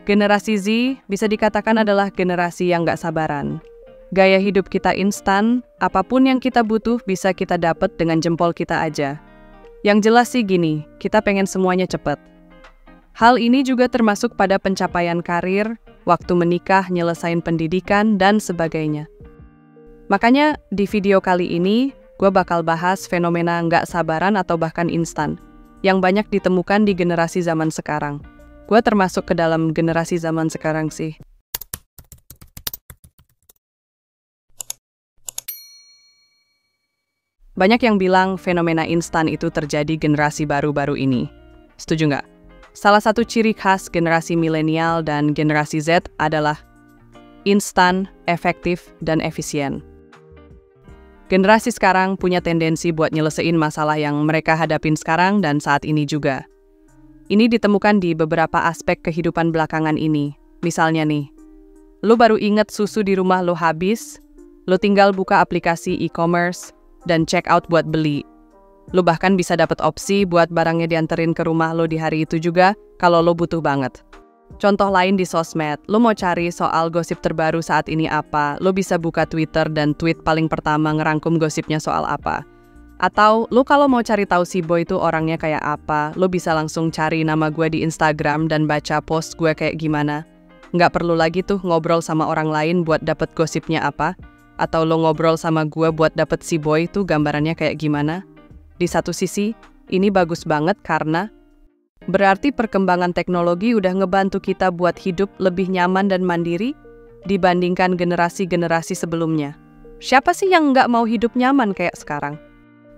Generasi Z bisa dikatakan adalah generasi yang nggak sabaran. Gaya hidup kita instan, apapun yang kita butuh bisa kita dapat dengan jempol kita aja. Yang jelas sih gini, kita pengen semuanya cepet. Hal ini juga termasuk pada pencapaian karir, waktu menikah, nyelesain pendidikan, dan sebagainya. Makanya di video kali ini, gue bakal bahas fenomena nggak sabaran atau bahkan instan, yang banyak ditemukan di generasi zaman sekarang. Gue termasuk ke dalam generasi zaman sekarang sih. Banyak yang bilang fenomena instan itu terjadi generasi baru-baru ini. Setuju nggak? Salah satu ciri khas generasi milenial dan generasi Z adalah instan, efektif, dan efisien. Generasi sekarang punya tendensi buat nyelesain masalah yang mereka hadapin sekarang dan saat ini juga. Ini ditemukan di beberapa aspek kehidupan belakangan ini. Misalnya nih, lo baru inget susu di rumah lo habis, lo tinggal buka aplikasi e-commerce, dan check out buat beli. Lo bahkan bisa dapat opsi buat barangnya dianterin ke rumah lo di hari itu juga kalau lo butuh banget. Contoh lain di sosmed, lo mau cari soal gosip terbaru saat ini apa, lo bisa buka Twitter dan tweet paling pertama ngerangkum gosipnya soal apa. Atau lo kalau mau cari tahu si boy itu orangnya kayak apa, lo bisa langsung cari nama gue di Instagram dan baca post gue kayak gimana. Nggak perlu lagi tuh ngobrol sama orang lain buat dapet gosipnya apa. Atau lo ngobrol sama gue buat dapet si boy itu gambarannya kayak gimana. Di satu sisi, ini bagus banget karena berarti perkembangan teknologi udah ngebantu kita buat hidup lebih nyaman dan mandiri dibandingkan generasi-generasi sebelumnya. Siapa sih yang nggak mau hidup nyaman kayak sekarang?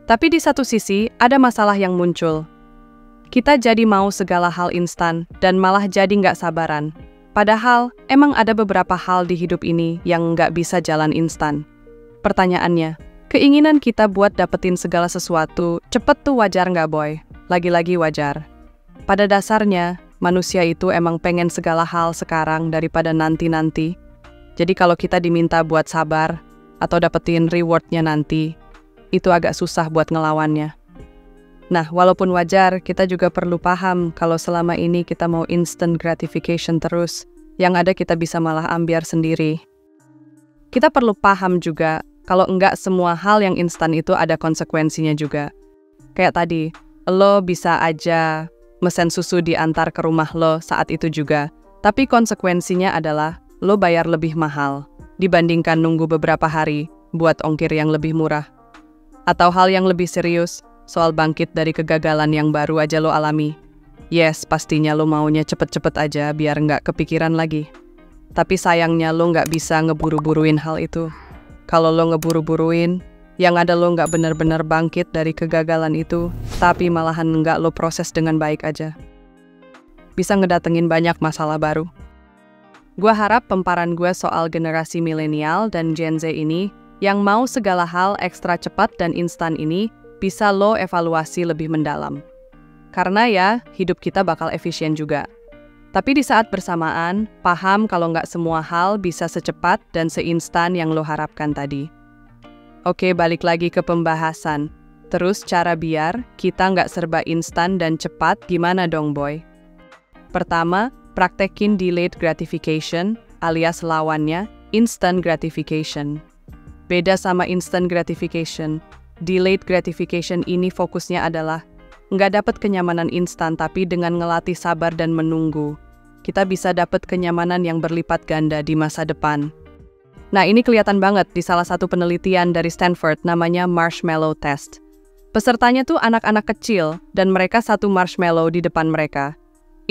Tapi di satu sisi, ada masalah yang muncul. Kita jadi mau segala hal instan dan malah jadi nggak sabaran. Padahal, emang ada beberapa hal di hidup ini yang nggak bisa jalan instan. Pertanyaannya, keinginan kita buat dapetin segala sesuatu cepet tuh wajar nggak, boy? Lagi-lagi wajar. Pada dasarnya, manusia itu emang pengen segala hal sekarang daripada nanti-nanti. Jadi kalau kita diminta buat sabar atau dapetin rewardnya nanti, itu agak susah buat ngelawannya. Nah, walaupun wajar, kita juga perlu paham kalau selama ini kita mau instant gratification terus, yang ada kita bisa malah ambiar sendiri. Kita perlu paham juga kalau enggak semua hal yang instan itu ada konsekuensinya juga. Kayak tadi, lo bisa aja mesen susu diantar ke rumah lo saat itu juga, tapi konsekuensinya adalah lo bayar lebih mahal dibandingkan nunggu beberapa hari buat ongkir yang lebih murah. Atau hal yang lebih serius, soal bangkit dari kegagalan yang baru aja lo alami. Yes, pastinya lo maunya cepet-cepet aja biar nggak kepikiran lagi. Tapi sayangnya lo nggak bisa ngeburu-buruin hal itu. Kalau lo ngeburu-buruin, yang ada lo nggak benar-benar bangkit dari kegagalan itu, tapi malahan nggak lo proses dengan baik aja. Bisa ngedatengin banyak masalah baru. Gua harap pemparan gue soal generasi milenial dan Gen Z ini yang mau segala hal ekstra cepat dan instan ini bisa lo evaluasi lebih mendalam. Karena ya, hidup kita bakal efisien juga. Tapi di saat bersamaan, paham kalau nggak semua hal bisa secepat dan seinstan yang lo harapkan tadi. Oke, balik lagi ke pembahasan. Terus cara biar kita nggak serba instan dan cepat gimana dong, boy? Pertama, praktekin delayed gratification alias lawannya instant gratification. Beda sama instant gratification. Delayed gratification ini fokusnya adalah nggak dapat kenyamanan instan tapi dengan ngelatih sabar dan menunggu. Kita bisa dapat kenyamanan yang berlipat ganda di masa depan. Nah, ini kelihatan banget di salah satu penelitian dari Stanford namanya Marshmallow Test. Pesertanya tuh anak-anak kecil dan mereka satu marshmallow di depan mereka.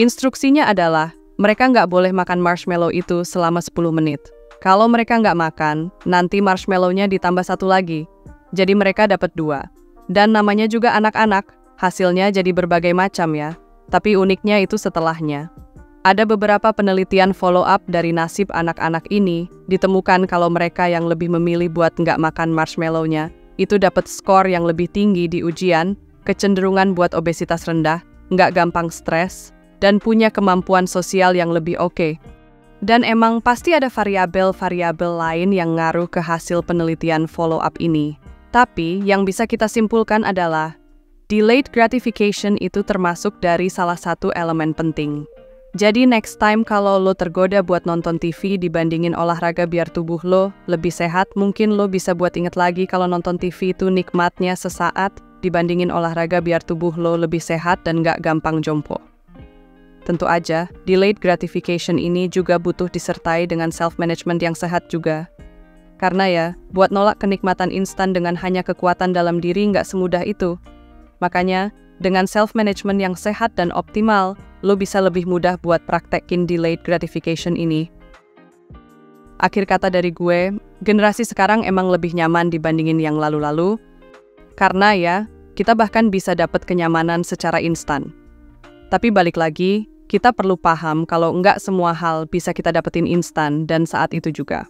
Instruksinya adalah mereka nggak boleh makan marshmallow itu selama 10 menit. Kalau mereka nggak makan, nanti marshmallow-nya ditambah satu lagi. Jadi mereka dapat 2. Dan namanya juga anak-anak, hasilnya jadi berbagai macam ya. Tapi uniknya itu setelahnya. Ada beberapa penelitian follow-up dari nasib anak-anak ini, ditemukan kalau mereka yang lebih memilih buat nggak makan marshmallow-nya, itu dapat skor yang lebih tinggi di ujian, kecenderungan buat obesitas rendah, nggak gampang stres, dan punya kemampuan sosial yang lebih oke. Dan emang pasti ada variabel-variabel lain yang ngaruh ke hasil penelitian follow-up ini. Tapi yang bisa kita simpulkan adalah delayed gratification itu termasuk dari salah satu elemen penting. Jadi next time kalau lo tergoda buat nonton TV dibandingin olahraga biar tubuh lo lebih sehat, mungkin lo bisa buat inget lagi kalau nonton TV itu nikmatnya sesaat dibandingin olahraga biar tubuh lo lebih sehat dan gak gampang jompo. Tentu aja, delayed gratification ini juga butuh disertai dengan self-management yang sehat juga. Karena ya, buat nolak kenikmatan instan dengan hanya kekuatan dalam diri nggak semudah itu. Makanya, dengan self-management yang sehat dan optimal, lo bisa lebih mudah buat praktekin delayed gratification ini. Akhir kata dari gue, generasi sekarang emang lebih nyaman dibandingin yang lalu-lalu, karena ya, kita bahkan bisa dapat kenyamanan secara instan. Tapi balik lagi, kita perlu paham kalau nggak semua hal bisa kita dapetin instan dan saat itu juga.